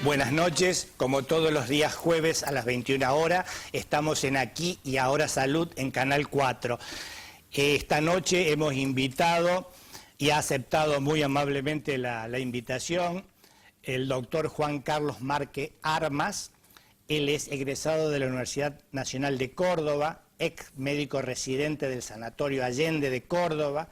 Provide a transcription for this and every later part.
Buenas noches, como todos los días jueves a las 21 horas, estamos en Aquí y Ahora Salud en Canal 4. Esta noche hemos invitado y ha aceptado muy amablemente la invitación el doctor Juan Carlos Márquez Armas. Él es egresado de la Universidad Nacional de Córdoba, ex médico residente del Sanatorio Allende de Córdoba,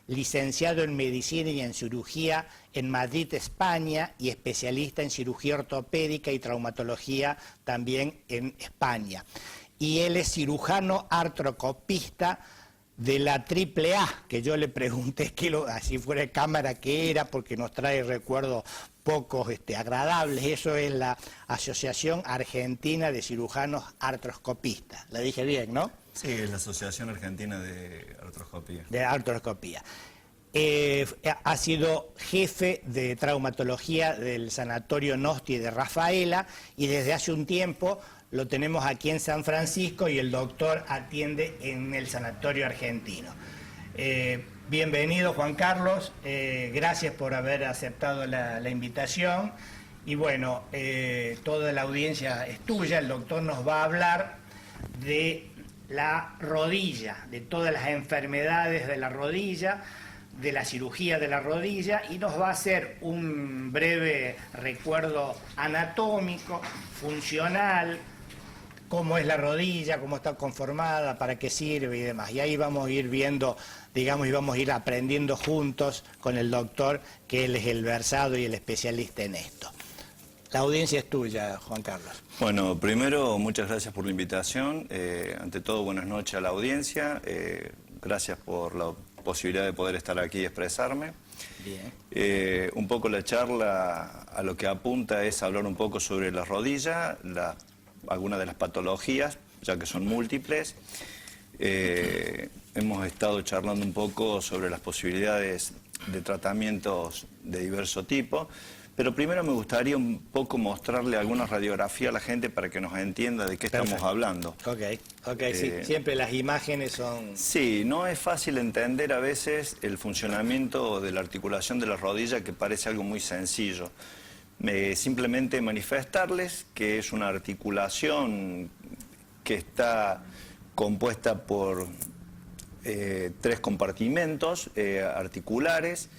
licenciado en Medicina y en Cirugía en Madrid, España, y especialista en cirugía ortopédica y traumatología también en España. Y él es cirujano artroscopista de la AAA, que yo le pregunté, así fuera de cámara, qué era, porque nos trae recuerdos pocos agradables. Eso es la Asociación Argentina de Cirujanos Artroscopistas. La dije bien, ¿no? Sí, es la Asociación Argentina de Artroscopía. De artroscopía. Ha sido jefe de traumatología del Sanatorio Nosti de Rafaela y desde hace un tiempo lo tenemos aquí en San Francisco y el doctor atiende en el Sanatorio Argentino. Bienvenido, Juan Carlos, gracias por haber aceptado la invitación y bueno, toda la audiencia es tuya. El doctor nos va a hablar de la rodilla, de todas las enfermedades de la rodilla, de la cirugía de la rodilla, y nos va a hacer un breve recuerdo anatómico, funcional, cómo es la rodilla, cómo está conformada, para qué sirve y demás. Y ahí vamos a ir viendo, digamos, y vamos a ir aprendiendo juntos con el doctor, que él es el versado y el especialista en esto. La audiencia es tuya, Juan Carlos. Bueno, primero, muchas gracias por la invitación. Ante todo, buenas noches a la audiencia. Gracias por la posibilidad de poder estar aquí y expresarme. Bien. Un poco la charla a lo que apunta es hablar un poco sobre la rodilla, algunas de las patologías, ya que son múltiples. Hemos estado charlando un poco sobre las posibilidades de tratamientos de diverso tipo. Pero primero me gustaría un poco mostrarle alguna radiografía a la gente para que nos entienda de qué estamos hablando. Ok, sí, siempre las imágenes son... Sí, no es fácil entender a veces el funcionamiento de la articulación de la rodilla, que parece algo muy sencillo. Simplemente manifestarles que es una articulación que está compuesta por 3 compartimentos articulares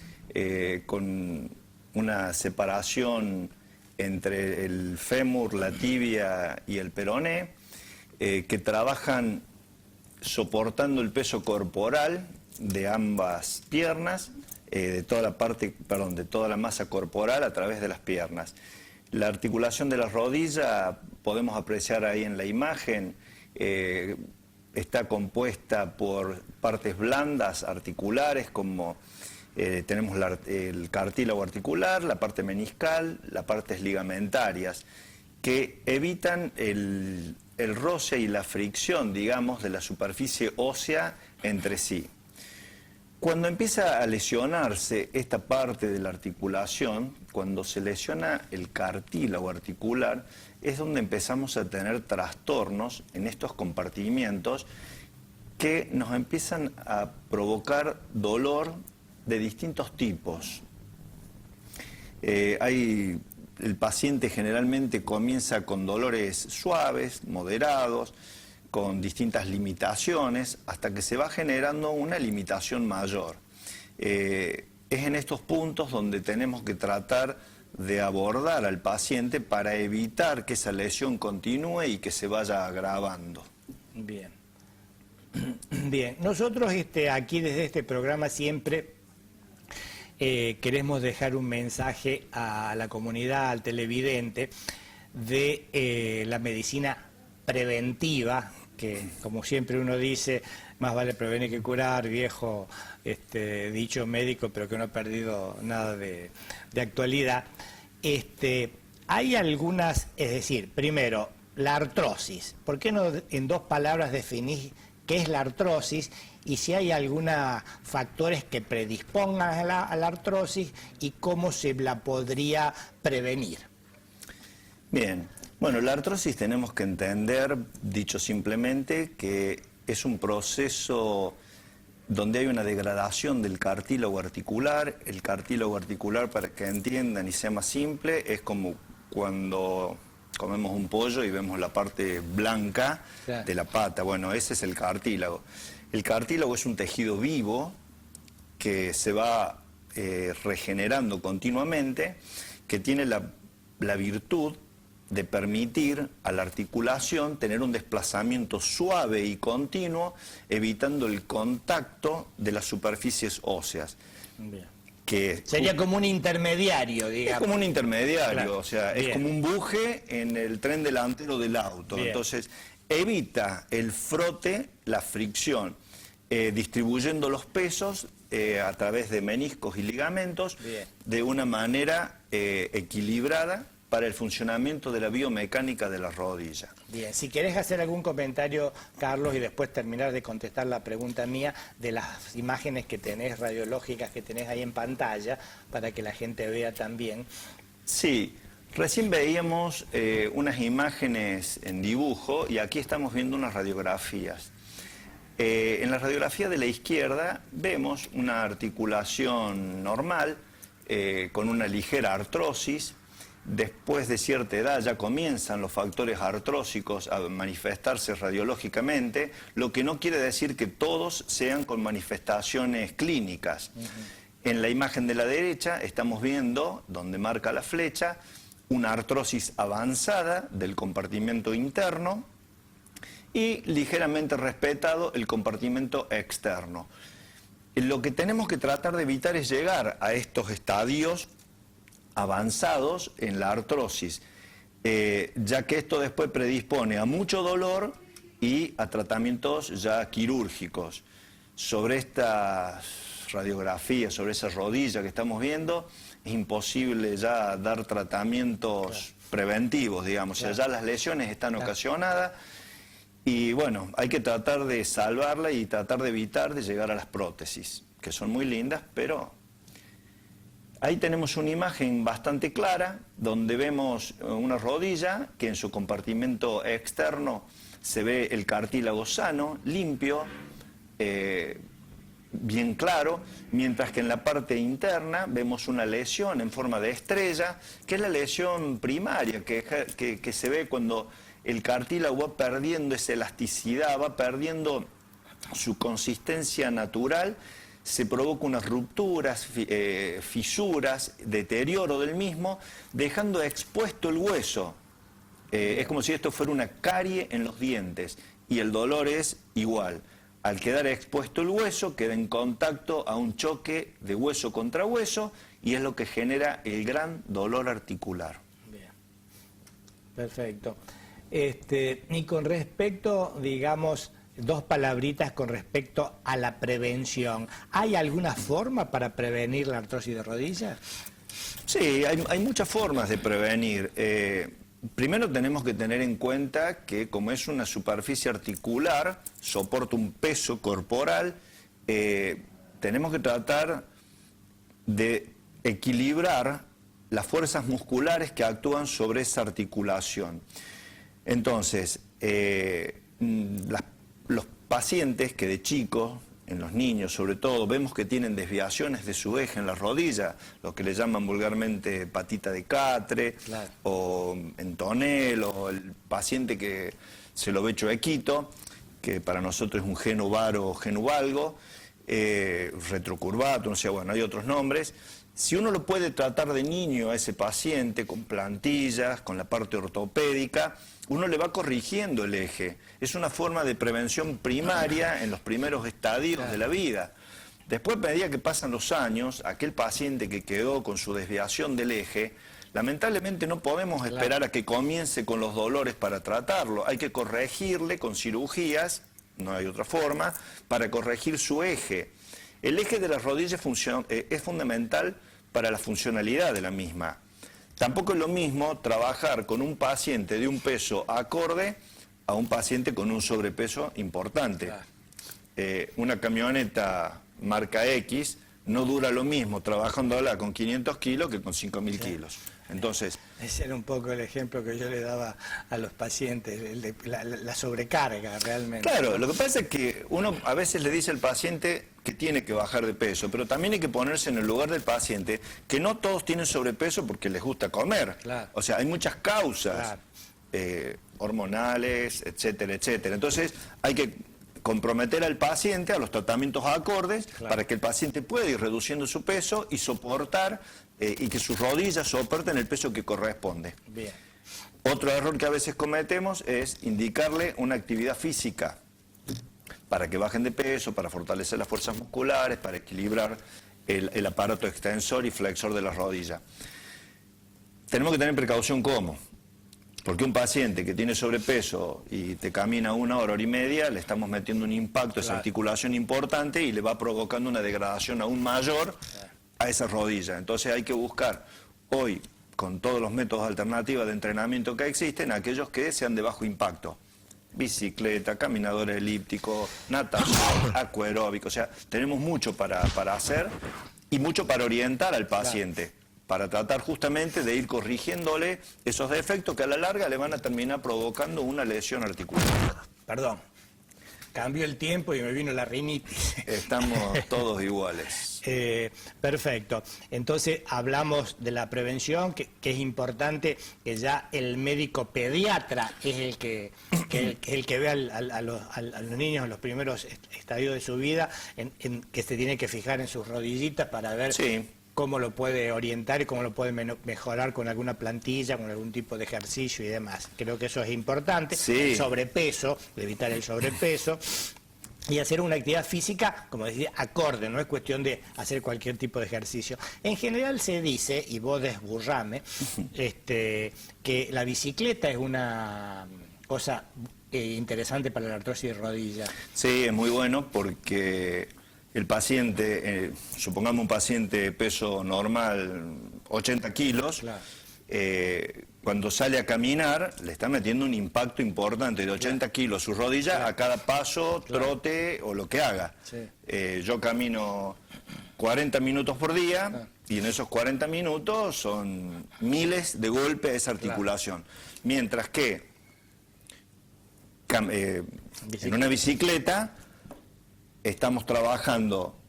con una separación entre el fémur, la tibia y el peroné, que trabajan soportando el peso corporal de ambas piernas, de toda la masa corporal a través de las piernas. La articulación de la rodilla, podemos apreciar ahí en la imagen, está compuesta por partes blandas articulares como tenemos el cartílago articular, la parte meniscal, las partes ligamentarias, que evitan el roce y la fricción, digamos, de la superficie ósea entre sí. Cuando empieza a lesionarse esta parte de la articulación, cuando se lesiona el cartílago articular, es donde empezamos a tener trastornos en estos compartimientos que nos empiezan a provocar dolor de distintos tipos. El paciente generalmente comienza con dolores suaves, moderados, con distintas limitaciones, hasta que se va generando una limitación mayor. Es en estos puntos donde tenemos que tratar de abordar al paciente para evitar que esa lesión continúe y que se vaya agravando. Bien. Bien, nosotros aquí desde este programa siempre queremos dejar un mensaje a la comunidad, al televidente, de la medicina preventiva, que como siempre uno dice, más vale prevenir que curar, viejo dicho médico, pero que no ha perdido nada de actualidad. Hay algunas, es decir, primero, la artrosis. ¿Por qué no en 2 palabras definís qué es la artrosis y si hay algunos factores que predispongan a la artrosis y cómo se la podría prevenir? Bien, bueno, la artrosis tenemos que entender, dicho simplemente, que es un proceso donde hay una degradación del cartílago articular. El cartílago articular, para que entiendan y sea más simple, es como cuando comemos un pollo y vemos la parte blanca Claro. de la pata. Bueno, ese es el cartílago. El cartílago es un tejido vivo que se va regenerando continuamente, que tiene la virtud de permitir a la articulación tener un desplazamiento suave y continuo, evitando el contacto de las superficies óseas. Bien. Que Sería como un intermediario, es digamos. como un intermediario, Claro. o sea, Bien. es como un buje en el tren delantero del auto. Bien. Entonces, evita el frote, la fricción, distribuyendo los pesos a través de meniscos y ligamentos Bien. de una manera equilibrada para el funcionamiento de la biomecánica de la rodilla. Bien, si querés hacer algún comentario, Carlos, y después terminar de contestar la pregunta mía de las imágenes que tenés, radiológicas que tenés ahí en pantalla, para que la gente vea también. Sí, recién veíamos unas imágenes en dibujo y aquí estamos viendo unas radiografías. En la radiografía de la izquierda vemos una articulación normal con una ligera artrosis. Después de cierta edad ya comienzan los factores artrósicos a manifestarse radiológicamente, lo que no quiere decir que todos sean con manifestaciones clínicas. En la imagen de la derecha estamos viendo, donde marca la flecha, una artrosis avanzada del compartimento interno y ligeramente respetado el compartimento externo. Lo que tenemos que tratar de evitar es llegar a estos estadios avanzados en la artrosis, ya que esto después predispone a mucho dolor y a tratamientos ya quirúrgicos. Sobre estas radiografías, sobre esa rodilla que estamos viendo, es imposible ya dar tratamientos preventivos, digamos, o sea, ya las lesiones están ocasionadas y bueno, hay que tratar de salvarla y tratar de evitar de llegar a las prótesis, que son muy lindas, pero... Ahí tenemos una imagen bastante clara donde vemos una rodilla que en su compartimento externo se ve el cartílago sano, limpio, bien claro, mientras que en la parte interna vemos una lesión en forma de estrella, que es la lesión primaria, que se ve cuando el cartílago va perdiendo esa elasticidad, va perdiendo su consistencia natural, se provoca unas rupturas, fisuras, deterioro del mismo, dejando expuesto el hueso. Es como si esto fuera una carie en los dientes y el dolor es igual. Al quedar expuesto el hueso, queda en contacto a un choque de hueso contra hueso y es lo que genera el gran dolor articular. Bien. Perfecto. Y con respecto, digamos, dos palabritas con respecto a la prevención. ¿Hay alguna forma para prevenir la artrosis de rodillas? Sí, hay muchas formas de prevenir. Primero tenemos que tener en cuenta que como es una superficie articular, soporta un peso corporal, tenemos que tratar de equilibrar las fuerzas musculares que actúan sobre esa articulación. Entonces, los pacientes que de chicos, en los niños sobre todo, vemos que tienen desviaciones de su eje en la rodilla, lo que le llaman vulgarmente patita de catre, claro, o entonel, o el paciente que se lo ve chuequito, que para nosotros es un genuvaro o genuvalgo, retrocurvato, no sé, bueno, hay otros nombres. Si uno lo puede tratar de niño a ese paciente con plantillas, con la parte ortopédica, uno le va corrigiendo el eje. Es una forma de prevención primaria en los primeros estadios de la vida. Después, a medida que pasan los años, aquel paciente que quedó con su desviación del eje, lamentablemente no podemos esperar a que comience con los dolores para tratarlo. Hay que corregirle con cirugías, no hay otra forma, para corregir su eje. El eje de la rodilla es fundamental para la funcionalidad de la misma. Tampoco es lo mismo trabajar con un paciente de un peso acorde a un paciente con un sobrepeso importante. Una camioneta marca X no dura lo mismo trabajándola con 500 kilos que con 5.000 kilos. Entonces, ese era un poco el ejemplo que yo le daba a los pacientes, el de la sobrecarga realmente. claro, lo que pasa es que uno a veces le dice al paciente que tiene que bajar de peso, pero también hay que ponerse en el lugar del paciente, que no todos tienen sobrepeso porque les gusta comer. Claro. O sea, hay muchas causas Claro. hormonales, etcétera, etcétera. Entonces, hay que comprometer al paciente a los tratamientos acordes para que el paciente pueda ir reduciendo su peso y soportar y que sus rodillas soporten el peso que corresponde. Bien. Otro error que a veces cometemos es indicarle una actividad física para que bajen de peso, para fortalecer las fuerzas musculares, para equilibrar el aparato extensor y flexor de la rodilla. Tenemos que tener precaución cómo. Porque un paciente que tiene sobrepeso y te camina 1 hora, hora y media, le estamos metiendo un impacto a esa articulación importante y le va provocando una degradación aún mayor a esa rodilla. Entonces hay que buscar hoy, con todos los métodos alternativos de entrenamiento que existen, aquellos que sean de bajo impacto. Bicicleta, caminador elíptico, natación, acuaróbico. O sea, tenemos mucho para hacer y mucho para orientar al paciente. Para tratar justamente de ir corrigiéndole esos defectos que a la larga le van a terminar provocando una lesión articular. Perdón, cambió el tiempo y me vino la rinitis. Estamos todos iguales. Perfecto. Entonces hablamos de la prevención, que es importante que ya el médico pediatra es el que ve a los niños en los primeros estadios de su vida, que se tiene que fijar en sus rodillitas para ver... Sí. Cómo lo puede orientar y cómo lo puede mejorar con alguna plantilla, con algún tipo de ejercicio y demás. Creo que eso es importante. Sí. El sobrepeso, evitar el sobrepeso. Y hacer una actividad física, como decía, acorde, no es cuestión de hacer cualquier tipo de ejercicio. En general se dice, y vos desburrame, que la bicicleta es una cosa interesante para la artrosis de rodilla. Sí, es muy bueno porque... El paciente, supongamos un paciente peso normal, 80 kilos, Claro. Cuando sale a caminar le está metiendo un impacto importante de 80 kilos su rodilla a cada paso, trote o lo que haga. Sí. Yo camino 40 minutos por día y en esos 40 minutos son miles de golpes a esa articulación. Mientras que en una bicicleta... Estamos trabajando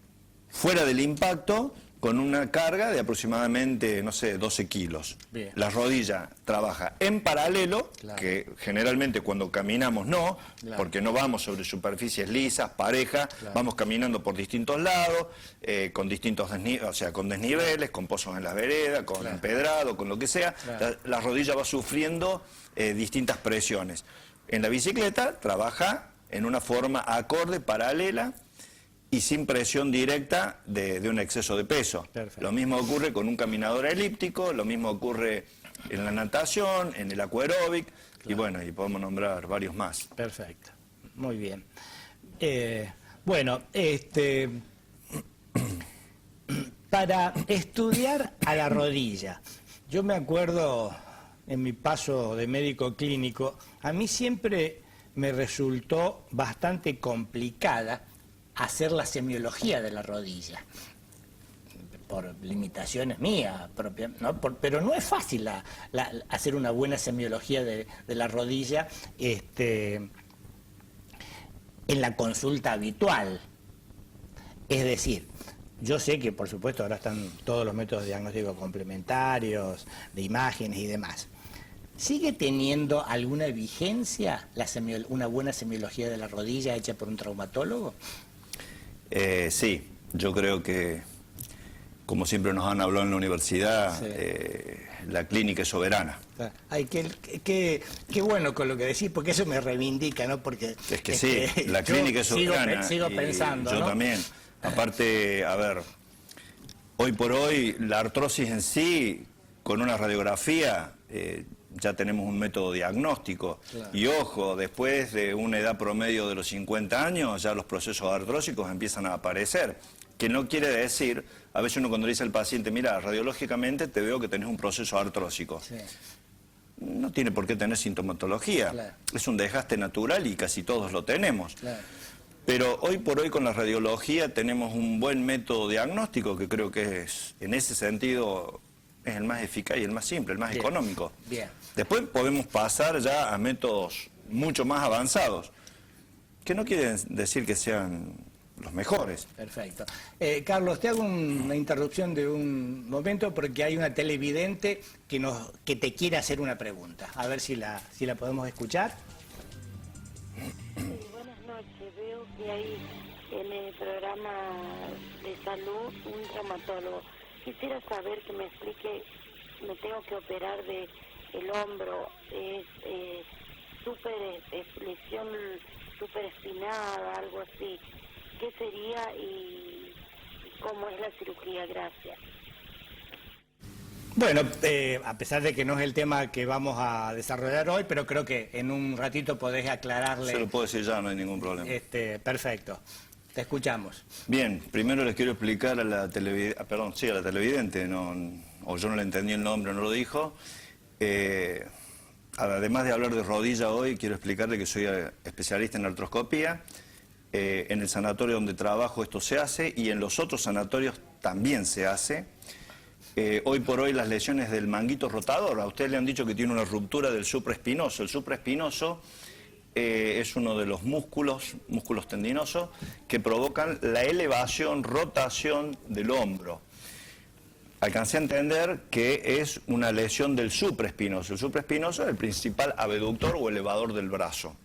fuera del impacto con una carga de aproximadamente, no sé, 12 kilos. Bien. La rodilla trabaja en paralelo, que generalmente cuando caminamos no, porque no vamos sobre superficies lisas, parejas, vamos caminando por distintos lados, con distintos con desniveles, con pozos en las veredas, con empedrado, con lo que sea. La rodilla va sufriendo distintas presiones. En la bicicleta trabaja en una forma acorde, paralela, y sin presión directa de un exceso de peso. Perfecto. Lo mismo ocurre con un caminador elíptico, lo mismo ocurre en la natación, en el acuaróbic, y bueno, y podemos nombrar varios más. Perfecto, muy bien. Bueno, para estudiar a la rodilla, yo me acuerdo en mi paso de médico clínico, a mí siempre me resultó bastante complicada hacer la semiología de la rodilla, por limitaciones mías propias, ¿no? Pero no es fácil hacer una buena semiología de la rodilla en la consulta habitual. Es decir, yo sé que por supuesto ahora están todos los métodos diagnósticos complementarios, de imágenes y demás. ¿Sigue teniendo alguna vigencia una buena semiología de la rodilla hecha por un traumatólogo? Sí, yo creo que, como siempre nos han hablado en la universidad, la clínica es soberana. Ay, qué bueno con lo que decís, porque eso me reivindica, ¿no? Porque es que sí, la clínica es soberana. Sigo pensando, yo ¿no? también. Aparte, a ver, hoy por hoy la artrosis en sí, con una radiografía, ya tenemos un método diagnóstico. Claro. Y ojo, después de una edad promedio de los 50 años, ya los procesos artrósicos empiezan a aparecer. Que no quiere decir, a veces uno cuando le dice al paciente, mira, radiológicamente te veo que tenés un proceso artrósico. Sí. No tiene por qué tener sintomatología. Claro. Es un desgaste natural y casi todos lo tenemos. Claro. Pero hoy por hoy con la radiología tenemos un buen método diagnóstico que creo que es, en ese sentido, es el más eficaz y el más simple, el más económico. Bien. Después podemos pasar ya a métodos mucho más avanzados, que no quieren decir que sean los mejores. Perfecto. Carlos, te hago una interrupción de un momento porque hay una televidente que te quiere hacer una pregunta. A ver si la podemos escuchar. Sí, buenas noches. Veo que hay en el programa de salud un traumatólogo. Quisiera saber que me explique, me tengo que operar de el hombro, es lesión super espinada, algo así. ¿Qué sería y cómo es la cirugía? Gracias. Bueno, a pesar de que no es el tema que vamos a desarrollar hoy, pero creo que en un ratito podés aclararle. Se lo puedo decir ya, no hay ningún problema. Perfecto. Te escuchamos. Bien, primero les quiero explicar a la televidente, a la televidente, o yo no le entendí el nombre, no lo dijo. Además de hablar de rodilla hoy, quiero explicarle que soy especialista en artroscopía. En el sanatorio donde trabajo esto se hace y en los otros sanatorios también se hace. Hoy por hoy las lesiones del manguito rotador, a ustedes le han dicho que tiene una ruptura del supraespinoso. El supraespinoso es uno de los músculos tendinosos que provocan la elevación, rotación del hombro. Alcancé a entender que es una lesión del supraespinoso. El supraespinoso es el principal abductor o elevador del brazo.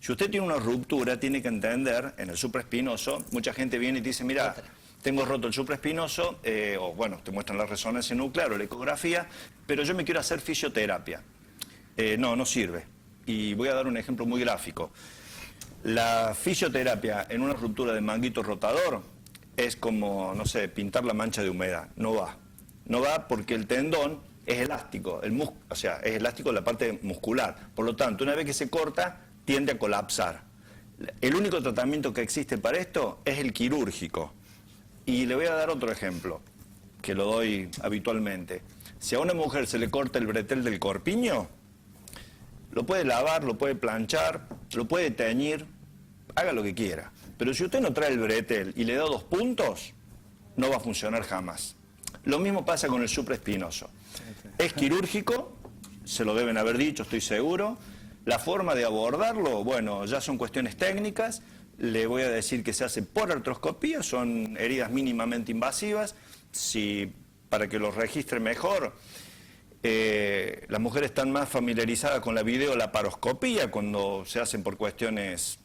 Si usted tiene una ruptura, tiene que entender, en el supraespinoso, mucha gente viene y te dice, mira, tengo roto el supraespinoso, o bueno, te muestran la resonancia nuclear o la ecografía, pero yo me quiero hacer fisioterapia. No sirve. Y voy a dar un ejemplo muy gráfico. La fisioterapia en una ruptura de manguito rotador es como, no sé, pintar la mancha de humedad. No va. No va porque el tendón es elástico, o sea, es elástico la parte muscular. Por lo tanto, una vez que se corta, tiende a colapsar. El único tratamiento que existe para esto es el quirúrgico. Y le voy a dar otro ejemplo, que lo doy habitualmente. Si a una mujer se le corta el bretel del corpiño, lo puede lavar, lo puede planchar, lo puede teñir, haga lo que quiera. Pero si usted no trae el bretel y le da 2 puntos, no va a funcionar jamás. Lo mismo pasa con el supraespinoso. Es quirúrgico, se lo deben haber dicho, estoy seguro. La forma de abordarlo, bueno, ya son cuestiones técnicas. Le voy a decir que se hace por artroscopía, son heridas mínimamente invasivas. Para que lo registre mejor, las mujeres están más familiarizadas con la videolaparoscopía cuando se hacen por cuestiones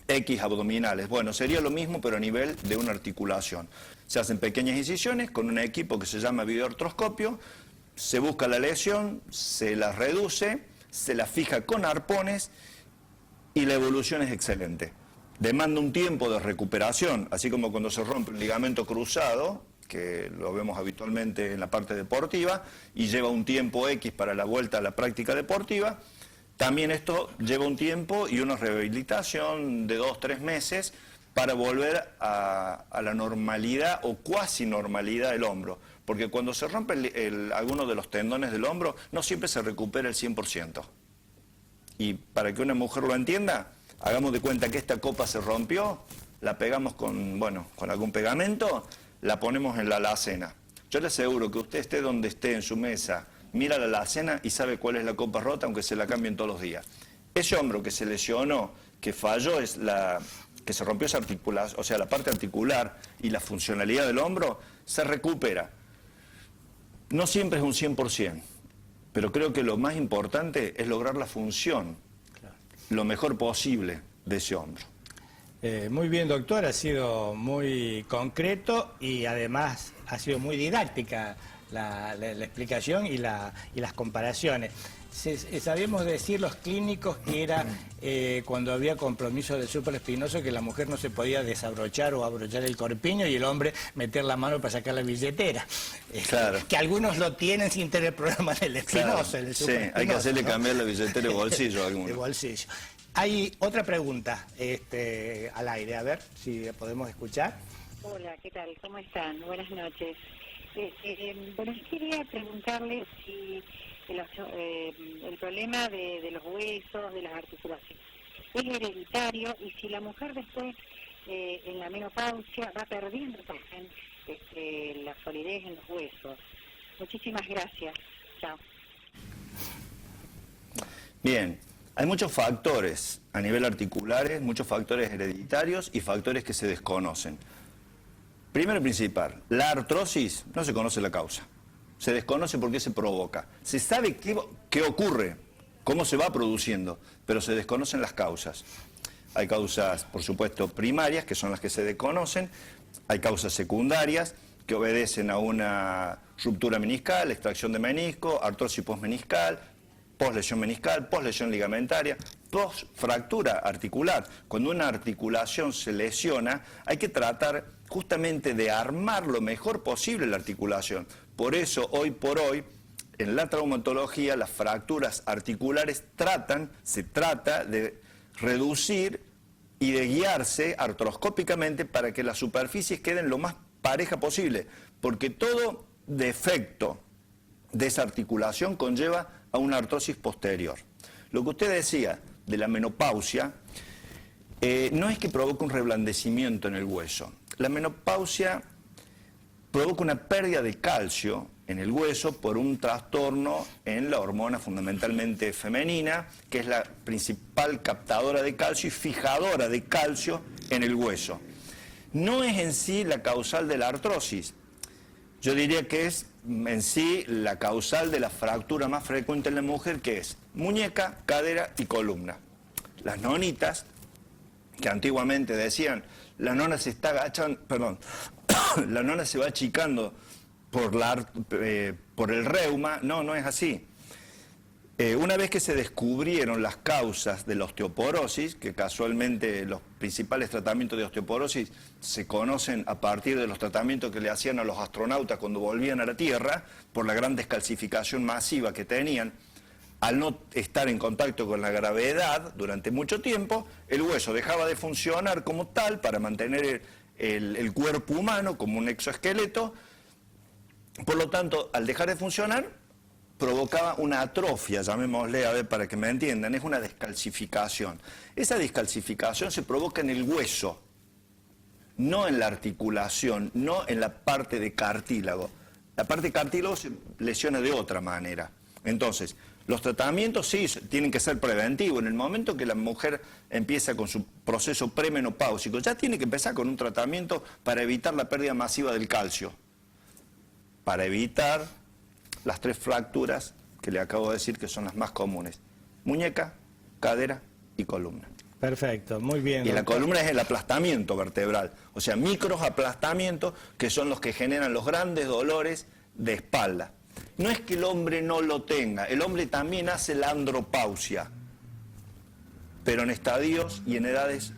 X abdominales. Bueno, sería lo mismo, pero a nivel de una articulación. Se hacen pequeñas incisiones con un equipo que se llama videoartroscopio, se busca la lesión, se la reduce, se la fija con arpones y la evolución es excelente. Demanda un tiempo de recuperación, así como cuando se rompe un ligamento cruzado, que lo vemos habitualmente en la parte deportiva, y lleva un tiempo X para la vuelta a la práctica deportiva. También esto lleva un tiempo y una rehabilitación de 2-3 meses para volver a la normalidad o cuasi normalidad del hombro. Porque cuando se rompe alguno de los tendones del hombro, no siempre se recupera el 100%. Y para que una mujer lo entienda, hagamos de cuenta que esta copa se rompió, la pegamos con algún pegamento, la ponemos en la alacena. Yo le aseguro que usted esté donde esté en su mesa, mira la alacena y sabe cuál es la copa rota, aunque se la cambien todos los días. Ese hombro que se lesionó, que falló, que se rompió esa articulación, o sea, la parte articular y la funcionalidad del hombro, se recupera. No siempre es un 100%, pero creo que lo más importante es lograr la función lo mejor posible de ese hombro. Muy bien, doctor, ha sido muy concreto y además ha sido muy didáctica la explicación y las comparaciones. Sabíamos decir los clínicos que era cuando había compromiso del supraespinoso que la mujer no se podía desabrochar o abrochar el corpiño y el hombre meter la mano para sacar la billetera. Claro. Que algunos lo tienen sin tener problema del espinoso. Claro. El Sí, hay que hacerle cambiar la billetera de bolsillo a alguno. De bolsillo. Hay otra pregunta al aire, a ver si podemos escuchar. Hola, ¿qué tal? ¿Cómo están? Buenas noches. Bueno, quería preguntarle si el problema de los huesos, de las articulaciones, es hereditario y si la mujer después en la menopausia va perdiendo también la solidez en los huesos. Muchísimas gracias. Chao. Bien, hay muchos factores a nivel articulares, muchos factores hereditarios y factores que se desconocen. Primero y principal, la artrosis no se conoce la causa. Se desconoce por qué se provoca. Se sabe qué ocurre, cómo se va produciendo, pero se desconocen las causas. Hay causas, por supuesto, primarias, que son las que se desconocen. Hay causas secundarias, que obedecen a una ruptura meniscal, extracción de menisco, artrosis postmeniscal, poslesión meniscal, poslesión ligamentaria, postfractura articular. Cuando una articulación se lesiona, hay que tratar justamente de armar lo mejor posible la articulación. Por eso, hoy por hoy, en la traumatología, las fracturas articulares se trata de reducir y de guiarse artroscópicamente para que las superficies queden lo más pareja posible, porque todo defecto de esa articulación conlleva a una artrosis posterior. Lo que usted decía de la menopausia no es que provoque un reblandecimiento en el hueso. La menopausia provoca una pérdida de calcio en el hueso por un trastorno en la hormona fundamentalmente femenina, que es la principal captadora de calcio y fijadora de calcio en el hueso. No es en sí la causal de la artrosis. Yo diría que es en sí la causal de la fractura más frecuente en la mujer, que es muñeca, cadera y columna. Las nonitas, que antiguamente decían, la nona se está agachando, perdón, la nona se va achicando por el reuma. No, no es así. Una vez que se descubrieron las causas de la osteoporosis, que casualmente los principales tratamientos de osteoporosis se conocen a partir de los tratamientos que le hacían a los astronautas cuando volvían a la Tierra, por la gran descalcificación masiva que tenían, al no estar en contacto con la gravedad durante mucho tiempo, el hueso dejaba de funcionar como tal para mantener el cuerpo humano como un exoesqueleto. Por lo tanto, al dejar de funcionar, provocaba una atrofia, llamémosle, a ver, para que me entiendan, es una descalcificación. Esa descalcificación se provoca en el hueso, no en la articulación, no en la parte de cartílago. La parte de cartílago se lesiona de otra manera. Entonces, los tratamientos sí tienen que ser preventivos. En el momento que la mujer empieza con su proceso premenopáusico, ya tiene que empezar con un tratamiento para evitar la pérdida masiva del calcio, para evitar las 3 fracturas que le acabo de decir que son las más comunes: muñeca, cadera y columna. Perfecto, muy bien. Y la columna es el aplastamiento vertebral, o sea, micros aplastamientos que son los que generan los grandes dolores de espalda. No es que el hombre no lo tenga, el hombre también hace la andropausia, pero en estadios y en edades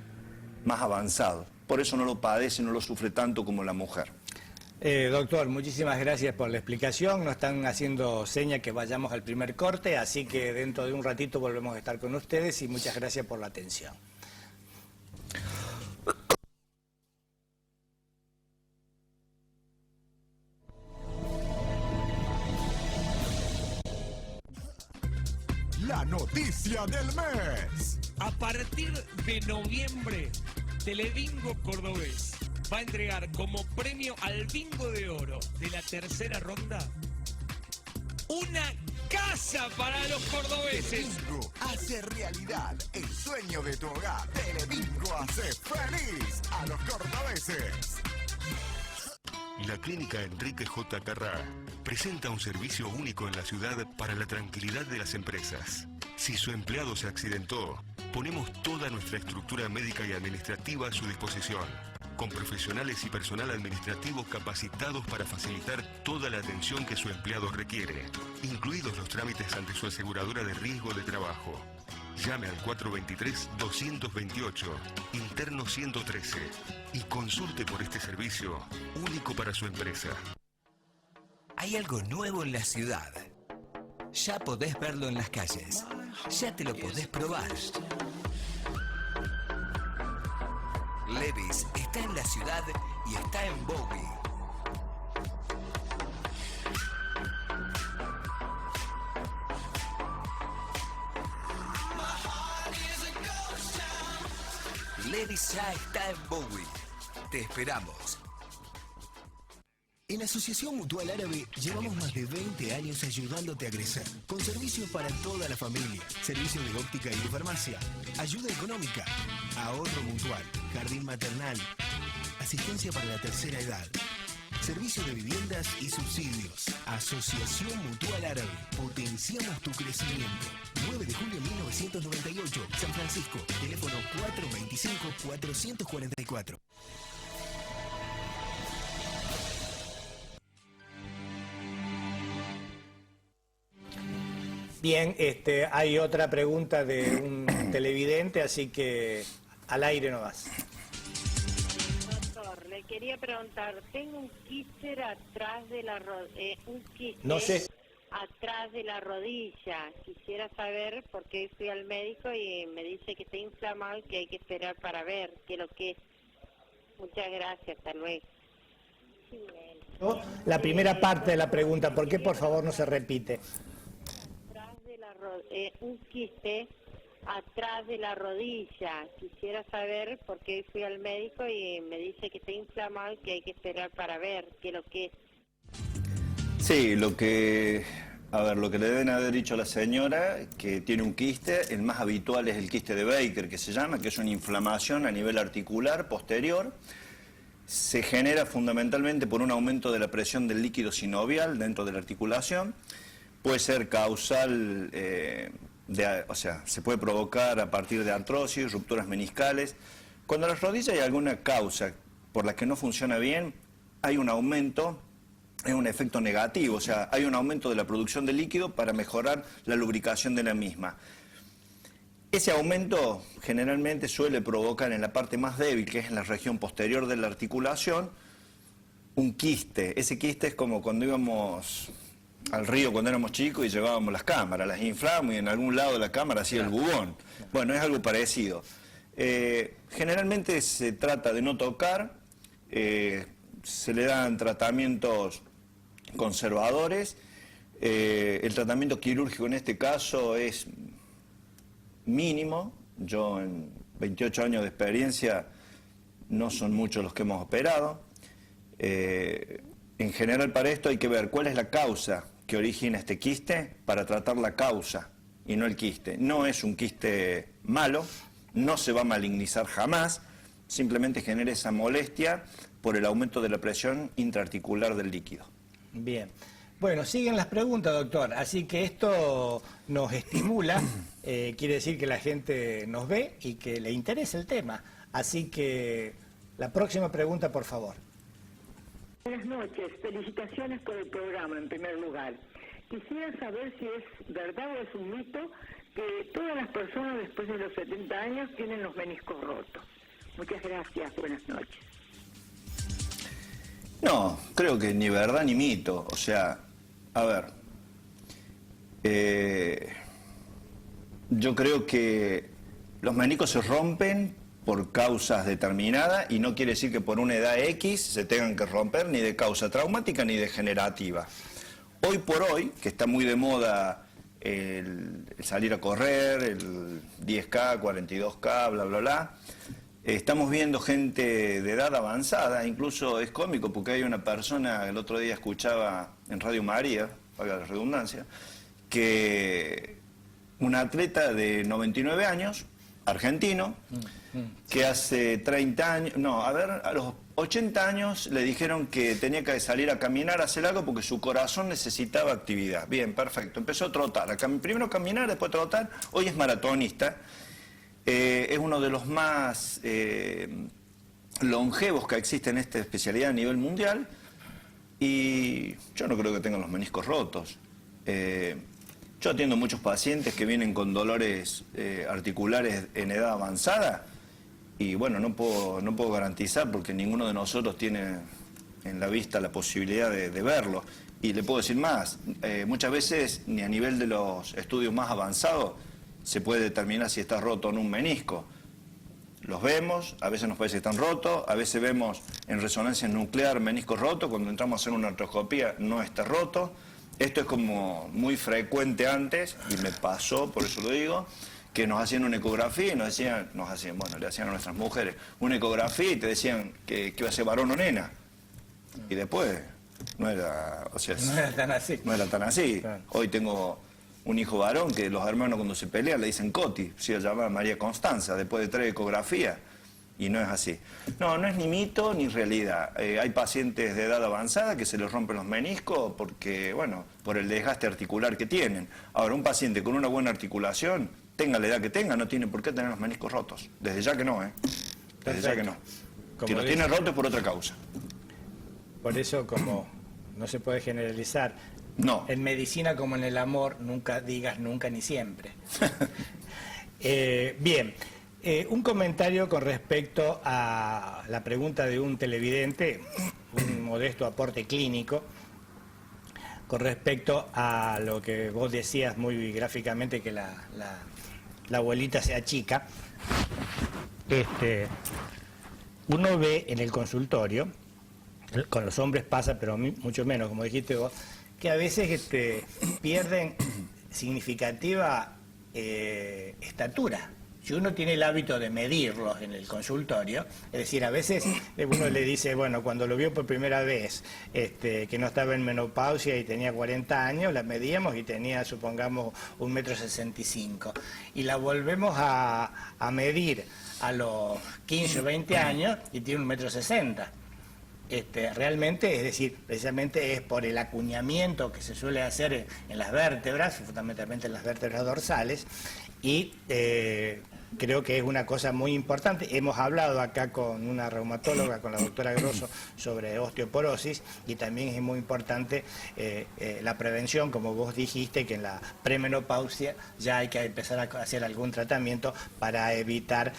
más avanzados. Por eso no lo padece, no lo sufre tanto como la mujer. Doctor, muchísimas gracias por la explicación. Nos están haciendo seña que vayamos al primer corte, así que dentro de un ratito volvemos a estar con ustedes y muchas gracias por la atención. La noticia del mes. A partir de noviembre, Telebingo Cordobés va a entregar como premio al Bingo de Oro de la tercera ronda una casa para los cordobeses. Telebingo hace realidad el sueño de tu hogar. Telebingo hace feliz a los cordobeses. La Clínica Enrique J. Carrá presenta un servicio único en la ciudad para la tranquilidad de las empresas. Si su empleado se accidentó, ponemos toda nuestra estructura médica y administrativa a su disposición, con profesionales y personal administrativo capacitados para facilitar toda la atención que su empleado requiere, incluidos los trámites ante su aseguradora de riesgo de trabajo. Llame al 423-228, interno 113, y consulte por este servicio único para su empresa. Hay algo nuevo en la ciudad. Ya podés verlo en las calles. Ya te lo podés probar. Levi's está en la ciudad y está en Bowie. Levis ya está en Bowie. Te esperamos. En Asociación Mutual Árabe llevamos más de 20 años ayudándote a crecer, con servicios para toda la familia, servicios de óptica y de farmacia, ayuda económica, ahorro mutual, jardín maternal, asistencia para la tercera edad, servicio de viviendas y subsidios. Asociación Mutual Árabe, potenciamos tu crecimiento. 9 de julio de 1998, San Francisco, teléfono 425-444. Bien, hay otra pregunta de un televidente, así que al aire nomás. Doctor, le quería preguntar, tengo un quiste atrás de la No sé. atrás de la rodilla. Quisiera saber por qué fui al médico y me dice que está inflamado y que hay que esperar para ver qué es lo que es. Muchas gracias, hasta luego. La primera parte de la pregunta, ¿por qué por favor no se repite? Un quiste atrás de la rodilla. Quisiera saber por qué fui al médico y me dice que está inflamado y que hay que esperar para ver qué es lo que es. Sí, lo que le deben haber dicho a la señora, que tiene un quiste, el más habitual es el quiste de Baker, que se llama, que es una inflamación a nivel articular posterior. Se genera fundamentalmente por un aumento de la presión del líquido sinovial dentro de la articulación. Puede ser causal, se puede provocar a partir de artrosis, rupturas meniscales. Cuando en las rodillas hay alguna causa por la que no funciona bien, hay un aumento, es un efecto negativo, o sea, hay un aumento de la producción de líquido para mejorar la lubricación de la misma. Ese aumento generalmente suele provocar en la parte más débil, que es en la región posterior de la articulación, un quiste. Ese quiste es como cuando íbamos al río cuando éramos chicos y llevábamos las cámaras, las inflábamos y en algún lado de la cámara hacía el bubón. Bueno, es algo parecido. Generalmente se trata de no tocar, se le dan tratamientos conservadores. El tratamiento quirúrgico en este caso es mínimo. Yo en 28 años de experiencia no son muchos los que hemos operado. En general para esto hay que ver cuál es la causa que origina este quiste para tratar la causa y no el quiste. No es un quiste malo, no se va a malignizar jamás, simplemente genera esa molestia por el aumento de la presión intraarticular del líquido. Bien. Bueno, siguen las preguntas, doctor, así que esto nos estimula, quiere decir que la gente nos ve y que le interesa el tema. Así que la próxima pregunta, por favor. Buenas noches, felicitaciones por el programa en primer lugar. Quisiera saber si es verdad o es un mito que todas las personas después de los 70 años tienen los meniscos rotos. Muchas gracias, buenas noches. No, creo que ni verdad ni mito, o sea, a ver, yo creo que los meniscos se rompen por causas determinadas y no quiere decir que por una edad X se tengan que romper ni de causa traumática ni degenerativa. Hoy por hoy, que está muy de moda el salir a correr, el 10K, 42K, bla, bla, bla, estamos viendo gente de edad avanzada, incluso es cómico porque hay una persona, el otro día escuchaba en Radio María, valga la redundancia, que un atleta de 99 años, argentino, que hace 30 años, a los 80 años le dijeron que tenía que salir a caminar, a hacer algo porque su corazón necesitaba actividad. Bien, perfecto. Empezó a trotar, primero caminar, después trotar. Hoy es maratonista. Es uno de los más longevos que existe en esta especialidad a nivel mundial. Y yo no creo que tengan los meniscos rotos. Yo atiendo muchos pacientes que vienen con dolores articulares en edad avanzada y bueno, no puedo garantizar porque ninguno de nosotros tiene en la vista la posibilidad de verlo. Y le puedo decir más, muchas veces ni a nivel de los estudios más avanzados se puede determinar si está roto o no un menisco. Los vemos, a veces nos parece que están rotos, a veces vemos en resonancia nuclear menisco roto, cuando entramos a hacer una artroscopía no está roto. Esto es como muy frecuente antes, y me pasó, por eso lo digo, que nos hacían una ecografía y le hacían a nuestras mujeres una ecografía y te decían que iba a ser varón o nena. Y después no era, no era tan así. No era tan así. Claro. Hoy tengo un hijo varón que los hermanos cuando se pelean le dicen Coti, se llama María Constanza, después de 3 ecografías. Y no es así. No es ni mito ni realidad. Hay pacientes de edad avanzada que se les rompen los meniscos porque, bueno, por el desgaste articular que tienen. Ahora, un paciente con una buena articulación, tenga la edad que tenga, no tiene por qué tener los meniscos rotos. Desde ya que no, ¿eh? Desde ya que no. Si los tiene rotos es por otra causa. Por eso, como no se puede generalizar, no. En medicina como en el amor, nunca digas nunca ni siempre. Bien. Un comentario con respecto a la pregunta de un televidente, un modesto aporte clínico, con respecto a lo que vos decías muy gráficamente, que la abuelita sea chica. Uno ve en el consultorio, con los hombres pasa, pero mucho menos, como dijiste vos, que a veces pierden significativa estatura. Si uno tiene el hábito de medirlos en el consultorio, es decir, a veces uno le dice, bueno, cuando lo vio por primera vez, que no estaba en menopausia y tenía 40 años, la medíamos y tenía, supongamos, 1,65 m. Y la volvemos a medir a los 15 o 20 años y tiene 1,60 m. Realmente, es decir, precisamente es por el acuñamiento que se suele hacer en las vértebras, fundamentalmente en las vértebras dorsales, y creo que es una cosa muy importante. Hemos hablado acá con una reumatóloga, con la doctora Grosso, sobre osteoporosis, y también es muy importante la prevención, como vos dijiste, que en la premenopausia ya hay que empezar a hacer algún tratamiento para evitar